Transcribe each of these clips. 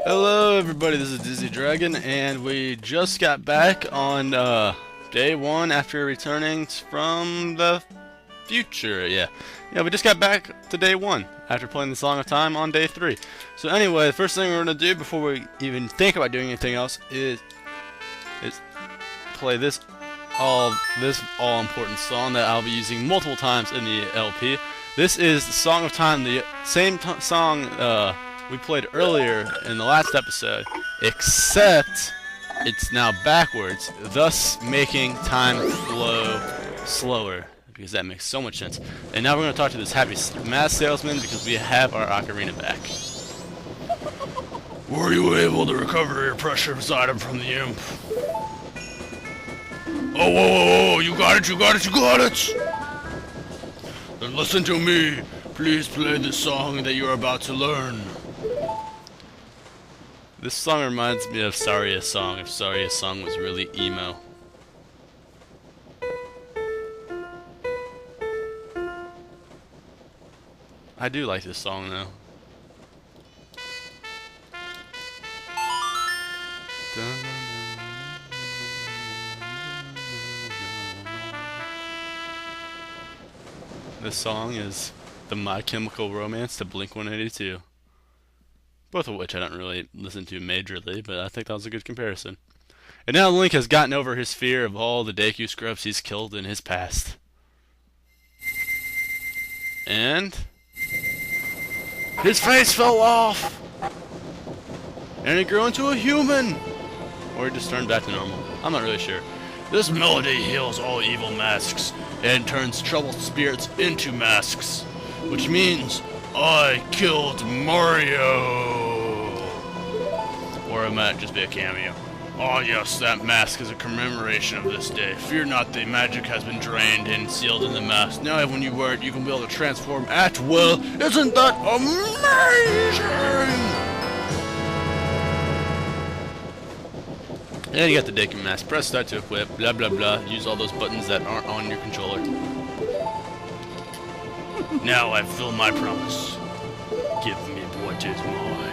Hello everybody, this is DizzzyDragon, and we just got back on day one after returning from the future. Yeah, we just got back to day one after playing the Song of Time on day 3. So anyway, the first thing we're gonna do before we even think about doing anything else is play this all important song that I'll be using multiple times in the LP. This is the Song of Time, the same song we played earlier in the last episode, except it's now backwards, thus making time flow slower, because that makes so much sense. And now we're going to talk to this happy mask salesman because we have our ocarina back. Were you able to recover your precious item from the imp? Oh, whoa, whoa, whoa, you got it, you got it, you got it! Then listen to me. Please play the song that you're about to learn. This song reminds me of Sorry a Song, if Sorry a Song was really emo. I do like this song though. This song is the My Chemical Romance to Blink-182. Both of which I don't really listen to majorly, but I think that was a good comparison. And now Link has gotten over his fear of all the Deku scrubs he's killed in his past. And his face fell off! And he grew into a human! Or he just turned back to normal. I'm not really sure. This melody heals all evil masks and turns troubled spirits into masks. Which means I killed Mario! Or it might just be a cameo. Oh yes, that mask is a commemoration of this day. Fear not, the magic has been drained and sealed in the mask. Now when you wear it, you can be able to transform at will. Isn't that amazing? And you got the Deku mask. Press start to equip, blah blah blah. Use all those buttons that aren't on your controller. Now I've fulfilled my promise. Give me what is mine.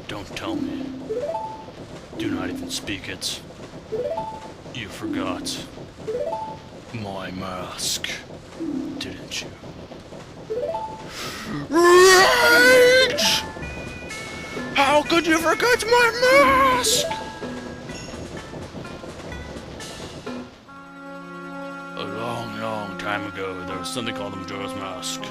Don't tell me. Do not even speak it. You forgot my mask, didn't you? Rage! How could you forget my mask? A long time ago, there was something called the Majora's Mask.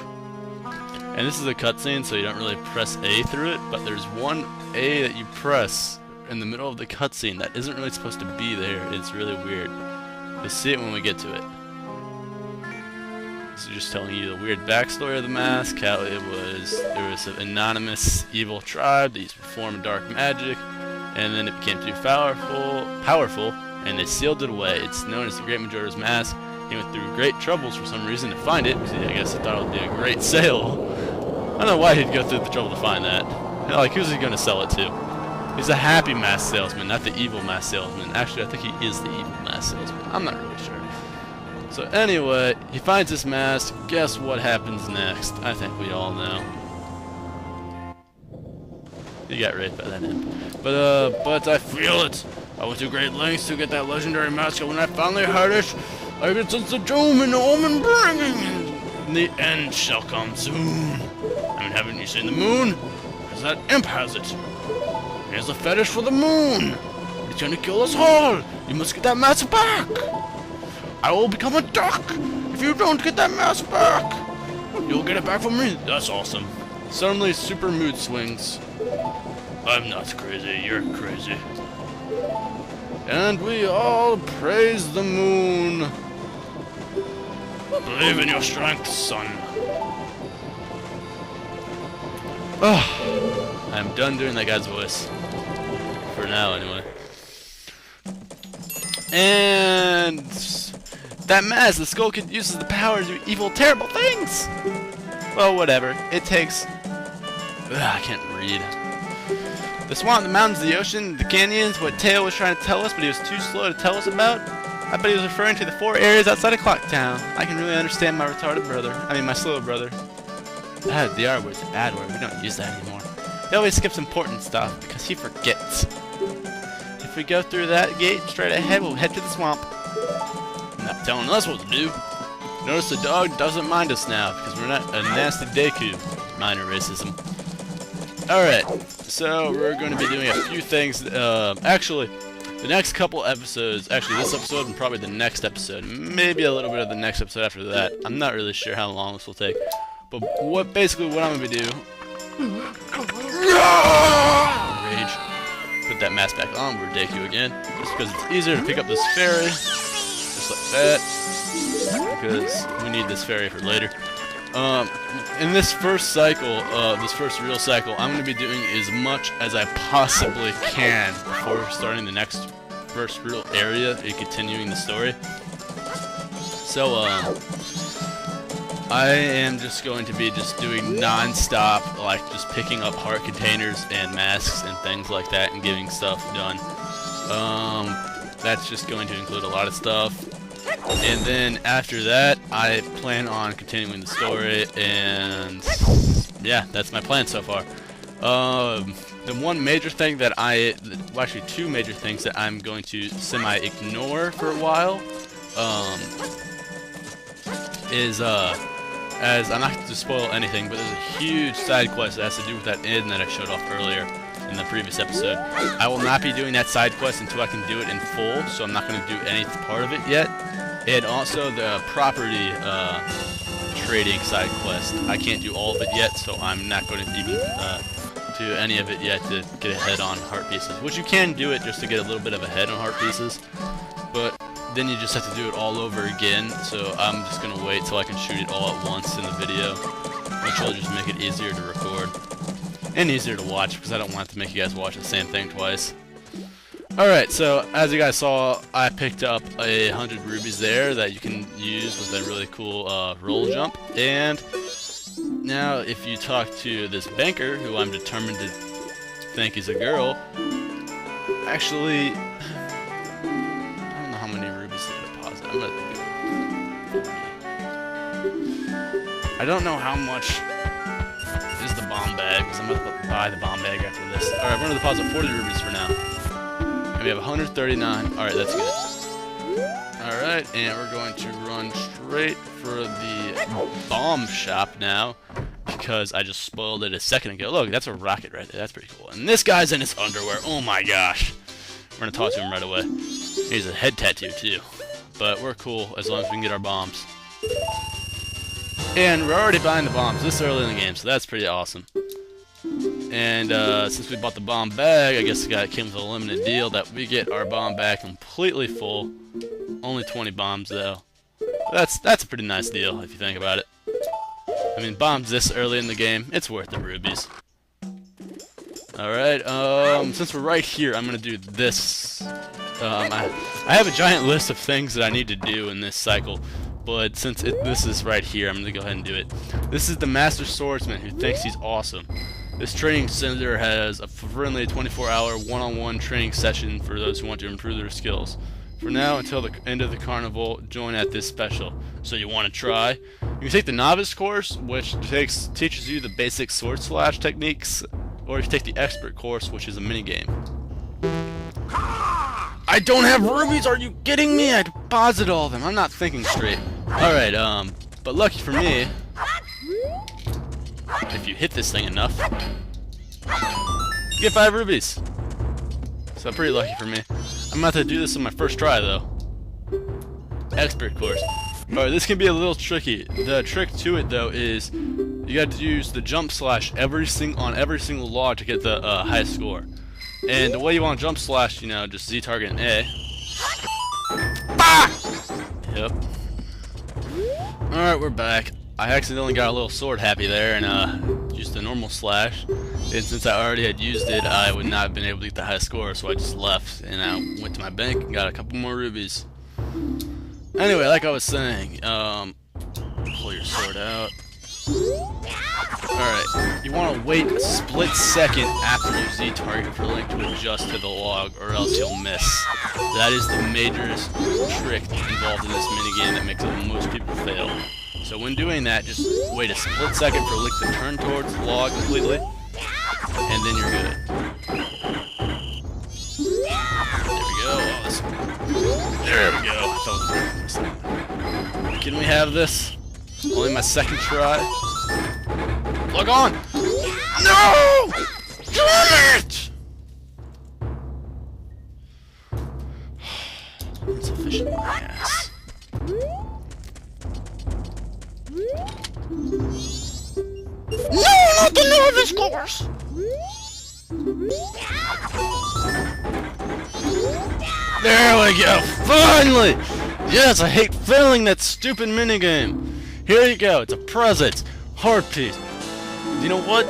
And this is a cutscene, so you don't really press A through it, but there's one A that you press in the middle of the cutscene that isn't really supposed to be there. It's really weird. You'll see it when we get to it. This is just telling you the weird backstory of the mask, how there was an anonymous evil tribe that used to perform dark magic, and then it became too powerful, and they sealed it away. It's known as the Great Majora's Mask. He went through great troubles for some reason to find it, because I guess he thought it would be a great sale. I don't know why he'd go through the trouble to find that. Like, who's he going to sell it to? He's a happy mask salesman, not the evil mask salesman. Actually, I think he is the evil mask salesman. I'm not really sure. So anyway, he finds this mask. Guess what happens next? I think we all know. He got raped by that imp. But I feel it. I went to great lengths to get that legendary mask, and when I finally heard it, I could sense the doom and omen bringing. And the end shall come soon. I mean, haven't you seen the moon? Because that imp has it. He has a fetish for the moon. He's gonna kill us all. You must get that mask back. I will become a duck if you don't get that mask back. You'll get it back from me. That's awesome. Suddenly, super mood swings. I'm not crazy. You're crazy. And we all praise the moon. Believe in your strength, son. Oh, I'm done doing that guy's voice. For now, anyway. And that mask, the skull kid uses the power to do evil, terrible things. Well, whatever. It takes... I can't read. The swamp, the mountains, the ocean, the canyons, what Tail was trying to tell us, but he was too slow to tell us about. I bet he was referring to the 4 areas outside of Clock Town. I can really understand my retarded brother. I mean, my slow brother. The R word's an ad word. We don't use that anymore. He always skips important stuff because he forgets. If we go through that gate straight ahead, we'll head to the swamp. I'm not telling us what to do. Notice the dog doesn't mind us now because we're not a nasty Deku. Minor racism. Alright, so we're going to be doing a few things. Actually, the next couple episodes, actually this episode and probably the next episode, maybe a little bit of the next episode after that. I'm not really sure how long this will take. But basically what I'm going to do... Rage. Put that mask back on, we're Deku again. Just because it's easier to pick up this fairy. Just like that. Because we need this fairy for later. In this first cycle, this first real cycle, I'm going to be doing as much as I possibly can before starting the next first real area and continuing the story. So, I am just going to be just doing non-stop, like just picking up heart containers and masks and things like that and getting stuff done. That's just going to include a lot of stuff. And then after that, I plan on continuing the story, and yeah, that's my plan so far. The one major thing that well, actually two major things that I'm going to semi-ignore for a while, is, as I'm not going to spoil anything, but there's a huge side quest that has to do with that inn that I showed off earlier in the previous episode. I will not be doing that side quest until I can do it in full, so I'm not going to do any part of it yet. And also the property trading side quest. I can't do all of it yet, so I'm not going to even do any of it yet to get ahead on heart pieces. Which you can do it just to get a little bit of a head on heart pieces, but then you just have to do it all over again. So I'm just going to wait till I can shoot it all at once in the video, which will just make it easier to record and easier to watch because I don't want to make you guys watch the same thing twice. Alright, so as you guys saw, I picked up 100 rubies there that you can use with a really cool roll jump. And now if you talk to this banker, who I'm determined to think is a girl, actually, I don't know how many rubies to deposit. I'm going to do 40. I don't know how much is the bomb bag, because I'm going to buy the bomb bag after this. Alright, we're going to deposit 40 rubies for now. And we have 139. Alright, that's good. Alright, and we're going to run straight for the bomb shop now, because I just spoiled it a second ago. Look, that's a rocket right there. That's pretty cool. And this guy's in his underwear. Oh my gosh. We're going to talk to him right away. He has a head tattoo too. But we're cool as long as we can get our bombs. And we're already buying the bombs this early in the game, so that's pretty awesome. And since we bought the bomb bag, I guess it came with a limited deal that we get our bomb bag completely full. Only 20 bombs though. That's a pretty nice deal if you think about it. I mean, bombs this early in the game, it's worth the rubies. Alright, since we're right here, I'm gonna do this. I have a giant list of things that I need to do in this cycle, but since this is right here, I'm gonna go ahead and do it. This is the Master Swordsman who thinks he's awesome. This training center has a friendly 24-hour one-on-one training session for those who want to improve their skills. For now, until the end of the carnival, join at this special. So you want to try? You can take the novice course, which teaches you the basic sword slash techniques, or you can take the expert course, which is a minigame. I don't have rubies, are you kidding me? I deposited all of them, I'm not thinking straight. Alright, but lucky for me, if you hit this thing enough, you get 5 rubies. So pretty lucky for me. I'm about to do this on my first try though. Expert course. Alright, this can be a little tricky. The trick to it though is you got to use the jump slash on every single log to get the highest score. And the way you want to jump slash, you know, just Z target and A. Bah! Yep. Alright, we're back. I accidentally got a little sword happy there and used the normal slash. And since I already had used it, I would not have been able to get the highest score, so I just left and I went to my bank and got a couple more rubies. Anyway, like I was saying, pull your sword out. Alright, you want to wait a split second after you Z-target for Link to adjust to the log, or else you'll miss. That is the majorest trick involved in this minigame that makes most people fail. So when doing that, just wait a split second for Link to turn towards the log completely, and then you're good. There we go. Oh, there we go. I thought it was Can we have this? Only my second try. Log on! No! Damn it! Insufficient ass. No, not the novice course! There we go, finally! Yes, I hate failing that stupid minigame. Here you go, it's a present. Heart piece. You know what?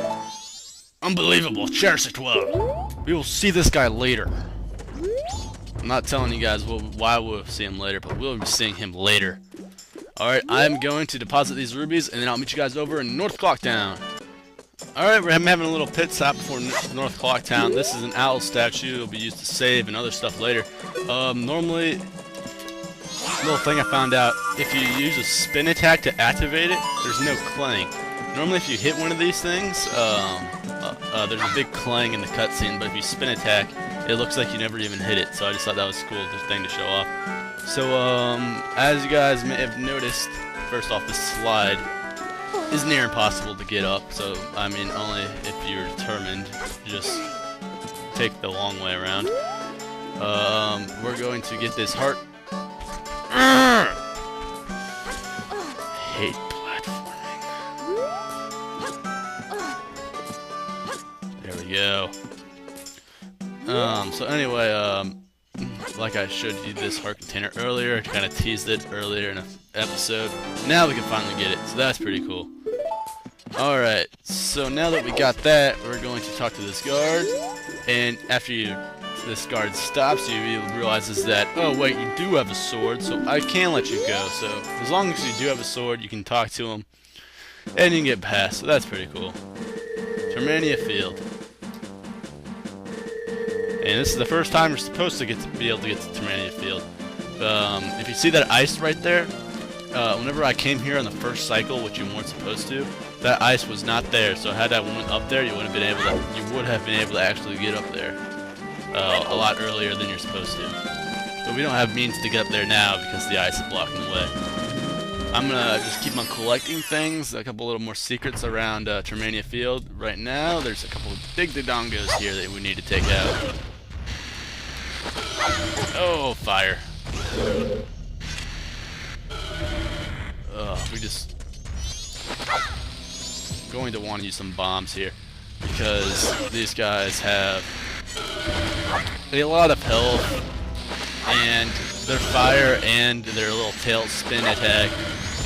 Unbelievable, cherish it well. We will see this guy later. I'm not telling you guys why we'll see him later, but we'll be seeing him later. Alright, I'm going to deposit these rubies, and then I'll meet you guys over in North Clocktown. Alright, we're having a little pit stop before North Clocktown. This is an owl statue. It'll be used to save and other stuff later. Normally, little thing I found out, if you use a spin attack to activate it, there's no clang. Normally if you hit one of these things, there's a big clang in the cutscene, but if you spin attack, it looks like you never even hit it, so I just thought that was a cool thing to show off. So, as you guys may have noticed, first off, this slide is near impossible to get up, so, I mean, only if you're determined, just take the long way around. We're going to get this heart. Hate platforming. There we go. So anyway, like I showed you this heart container earlier, kind of teased it earlier in an episode. Now we can finally get it, so that's pretty cool. Alright, so now that we got that, we're going to talk to this guard, and after this guard stops you, he realizes that, oh wait, you do have a sword, so I can let you go. So as long as you do have a sword, you can talk to him, and you can get past, so that's pretty cool. Termania Field. And this is the first time you're supposed to be able to get to Termania Field. If you see that ice right there, whenever I came here on the first cycle, which you weren't supposed to, that ice was not there. So had I went up there, you would have been able to actually get up there a lot earlier than you're supposed to. But we don't have means to get up there now because the ice is blocking the way. I'm gonna just keep on collecting things, a couple little more secrets around Termania Field. Right now, there's a couple of big dodongos here that we need to take out. Oh, fire. We just going to want to use some bombs here because these guys have a lot of health, and their fire and their little tail spin attack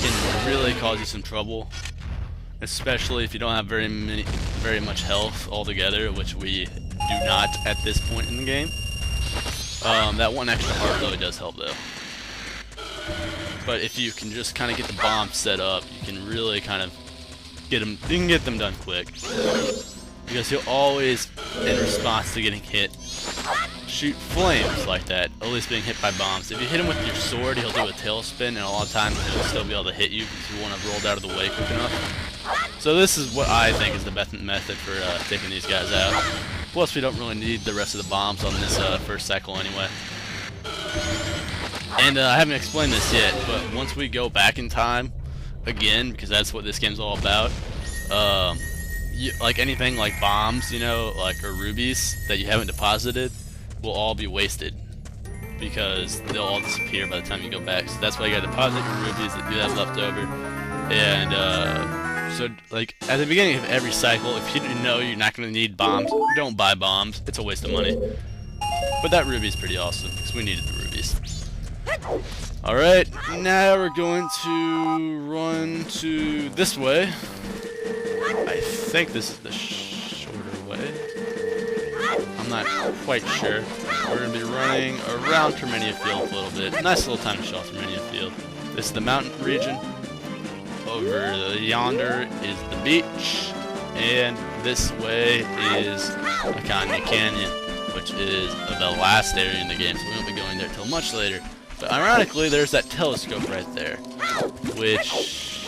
can really cause you some trouble, especially if you don't have very much health altogether, which we do not at this point in the game. That one extra heart really does help though. But if you can just kind of get the bomb set up, you can really kind of get them. You can get them done quick because he'll always, in response to getting hit, shoot flames like that, at least being hit by bombs. If you hit him with your sword, he'll do a tailspin, and a lot of times he'll still be able to hit you because you won't have rolled out of the way quick enough. So this is what I think is the best method for taking these guys out. Plus, we don't really need the rest of the bombs on this first cycle anyway. And I haven't explained this yet, but once we go back in time, again, because that's what this game's all about, like anything like bombs, you know, or rubies that you haven't deposited, will all be wasted because they'll all disappear by the time you go back. So that's why you gotta deposit your rubies that you have left over. And so like at the beginning of every cycle, if you know you're not gonna need bombs, don't buy bombs. It's a waste of money. But that ruby's pretty awesome because we needed the rubies. Alright, now we're going to run to this way. I think this is the shorter way. I'm not quite sure. We're going to be running around Termania Field a little bit. Nice little time to show off Termania Field. This is the mountain region. over yonder is the beach, and this way is Akanya Canyon, which is the last area in the game, so we won't be going there till much later. But ironically, there's that telescope right there, which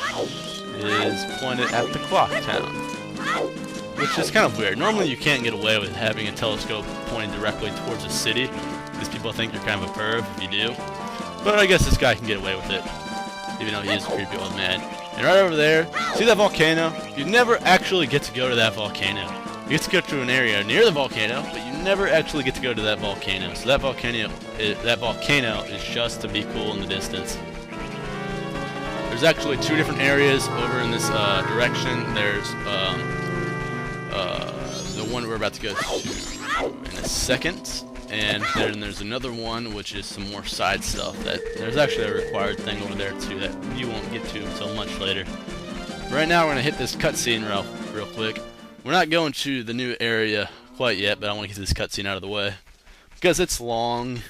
is pointed at the clock town, which is kind of weird. Normally you can't get away with having a telescope pointing directly towards a city, because people think you're kind of a perv if you do. But I guess this guy can get away with it, even though he is a creepy old man. And right over there, see that volcano? You never actually get to go to that volcano. You get to go to an area near the volcano, but you never actually get to go to that volcano. So that volcano is just to be cool in the distance. There's actually two different areas over in this direction. There's the one we're about to go to in a second, and then there's another one which is some more side stuff. That there's actually a required thing over there too that you won't get to until much later. Right now we're gonna hit this cutscene real quick. We're not going to the new area quite yet, but I want to get this cutscene out of the way because it's long